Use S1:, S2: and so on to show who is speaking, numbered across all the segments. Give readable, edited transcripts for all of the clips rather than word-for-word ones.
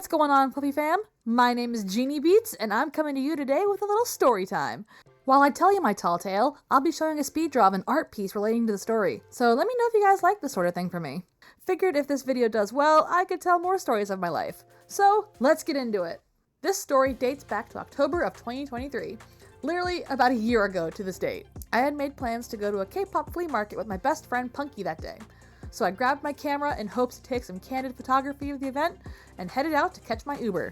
S1: What's going on, Fluffy fam? My name is Jeannie Beats, and I'm coming to you today with a little story time. While I tell you my tall tale, I'll be showing a speed draw of an art piece relating to the story, so let me know if you guys like this sort of thing from me. Figured if this video does well, I could tell more stories of my life. So, let's get into it. This story dates back to October of 2023, literally about a year ago to this date. I had made plans to go to a K-pop flea market with my best friend Punky that day. So I grabbed my camera in hopes to take some candid photography of the event and headed out to catch my Uber.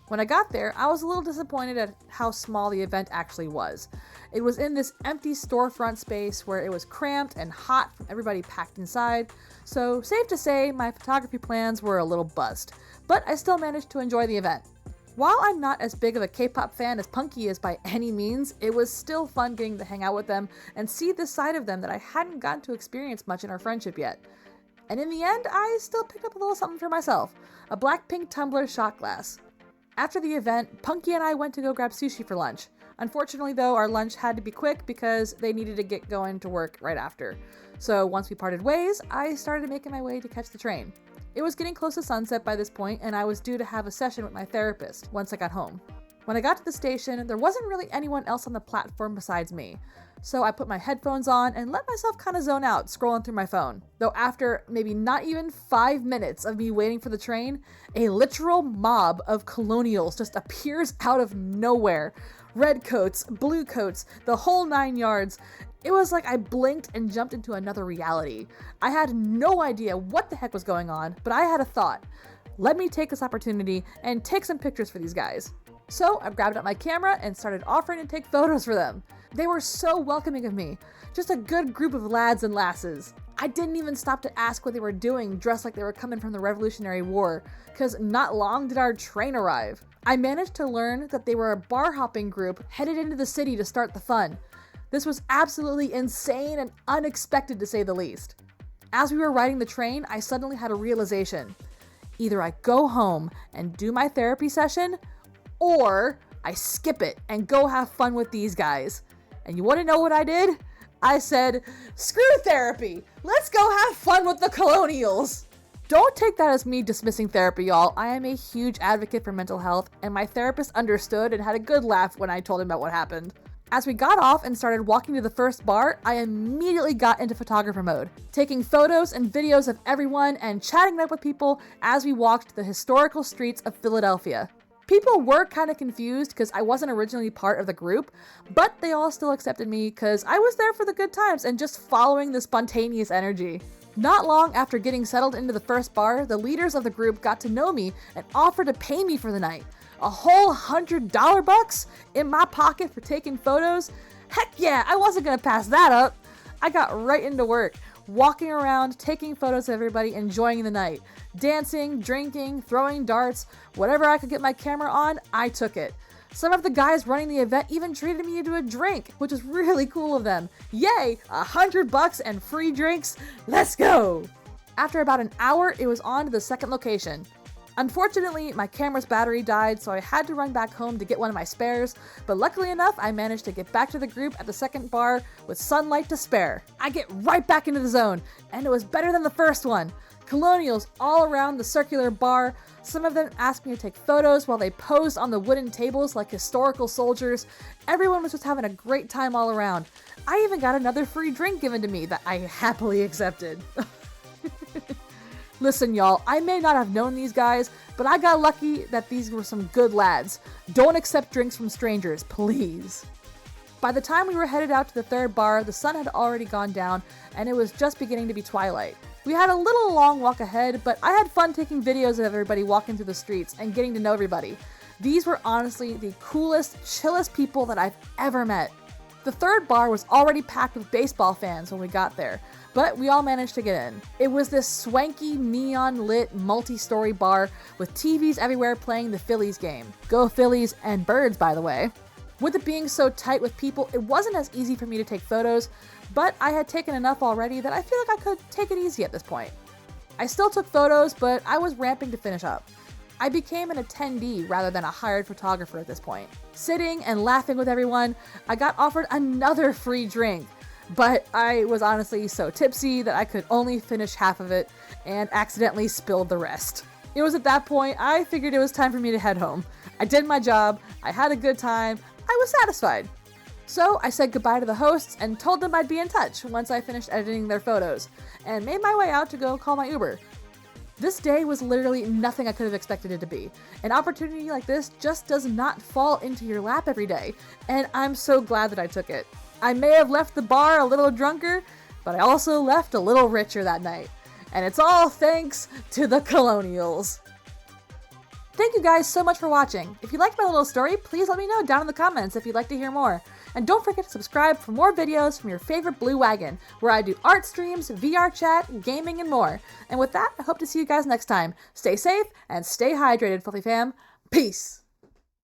S1: When I got there, I was a little disappointed at how small the event actually was. It was in this empty storefront space where it was cramped and hot from everybody packed inside, so safe to say my photography plans were a little bust, but I still managed to enjoy the event. While I'm not as big of a K-pop fan as Punky is by any means, it was still fun getting to hang out with them and see this side of them that I hadn't gotten to experience much in our friendship yet. And in the end, I still picked up a little something for myself, a Blackpink tumbler shot glass. After the event, Punky and I went to go grab sushi for lunch. Unfortunately though, our lunch had to be quick because they needed to get going to work right after. So once we parted ways, I started making my way to catch the train. It was getting close to sunset by this point, and I was due to have a session with my therapist once I got home. When I got to the station, there wasn't really anyone else on the platform besides me. So I put my headphones on and let myself kind of zone out, scrolling through my phone. Though after maybe not even 5 minutes of me waiting for the train, a literal mob of Colonials just appears out of nowhere. Red coats, blue coats, the whole 9 yards. It was like I blinked and jumped into another reality. I had no idea what the heck was going on, but I had a thought. Let me take this opportunity and take some pictures for these guys. So I grabbed up my camera and started offering to take photos for them. They were so welcoming of me. Just a good group of lads and lasses. I didn't even stop to ask what they were doing dressed like they were coming from the Revolutionary War, because not long did our train arrive. I managed to learn that they were a bar hopping group headed into the city to start the fun. This was absolutely insane and unexpected to say the least. As we were riding the train, I suddenly had a realization. Either I go home and do my therapy session, or I skip it and go have fun with these guys. And you want to know what I did? I said, screw therapy, let's go have fun with the Colonials. Don't take that as me dismissing therapy, y'all. I am a huge advocate for mental health, and my therapist understood and had a good laugh when I told him about what happened. As we got off and started walking to the first bar, I immediately got into photographer mode, taking photos and videos of everyone and chatting up with people as we walked the historical streets of Philadelphia. People were kind of confused because I wasn't originally part of the group, but they all still accepted me because I was there for the good times and just following the spontaneous energy. Not long after getting settled into the first bar, the leaders of the group got to know me and offered to pay me for the night. A whole $100 in my pocket for taking photos? Heck yeah, I wasn't gonna pass that up. I got right into work, walking around, taking photos of everybody, enjoying the night. Dancing, drinking, throwing darts, whatever I could get my camera on, I took it. Some of the guys running the event even treated me to a drink, which was really cool of them. Yay, $100 and free drinks, let's go! After about an hour, it was on to the second location. Unfortunately, my camera's battery died, so I had to run back home to get one of my spares, but luckily enough, I managed to get back to the group at the second bar with sunlight to spare. I get right back into the zone, and it was better than the first one. Colonials all around the circular bar. Some of them asked me to take photos while they posed on the wooden tables like historical soldiers. Everyone was just having a great time all around. I even got another free drink given to me that I happily accepted. Listen, y'all, I may not have known these guys, but I got lucky that these were some good lads. Don't accept drinks from strangers, please. By the time we were headed out to the third bar, the sun had already gone down, and it was just beginning to be twilight. We had a little long walk ahead, but I had fun taking videos of everybody walking through the streets and getting to know everybody. These were honestly the coolest, chillest people that I've ever met. The third bar was already packed with baseball fans when we got there, but we all managed to get in. It was this swanky, neon-lit, multi-story bar with TVs everywhere playing the Phillies game. Go Phillies and Birds, by the way. With it being so tight with people, it wasn't as easy for me to take photos, but I had taken enough already that I feel like I could take it easy at this point. I still took photos, but I was ramping to finish up. I became an attendee rather than a hired photographer at this point. Sitting and laughing with everyone, I got offered another free drink, but I was honestly so tipsy that I could only finish half of it and accidentally spilled the rest. It was at that point I figured it was time for me to head home. I did my job, I had a good time, I was satisfied. So I said goodbye to the hosts and told them I'd be in touch once I finished editing their photos, and made my way out to go call my Uber. This day was literally nothing I could have expected it to be. An opportunity like this just does not fall into your lap every day, and I'm so glad that I took it. I may have left the bar a little drunker, but I also left a little richer that night. And it's all thanks to the Colonials. Thank you guys so much for watching. If you liked my little story, please let me know down in the comments if you'd like to hear more. And don't forget to subscribe for more videos from your favorite Blue Wagon, where I do art streams, VR chat, gaming, and more. And with that, I hope to see you guys next time. Stay safe and stay hydrated, Fluffy Fam. Peace!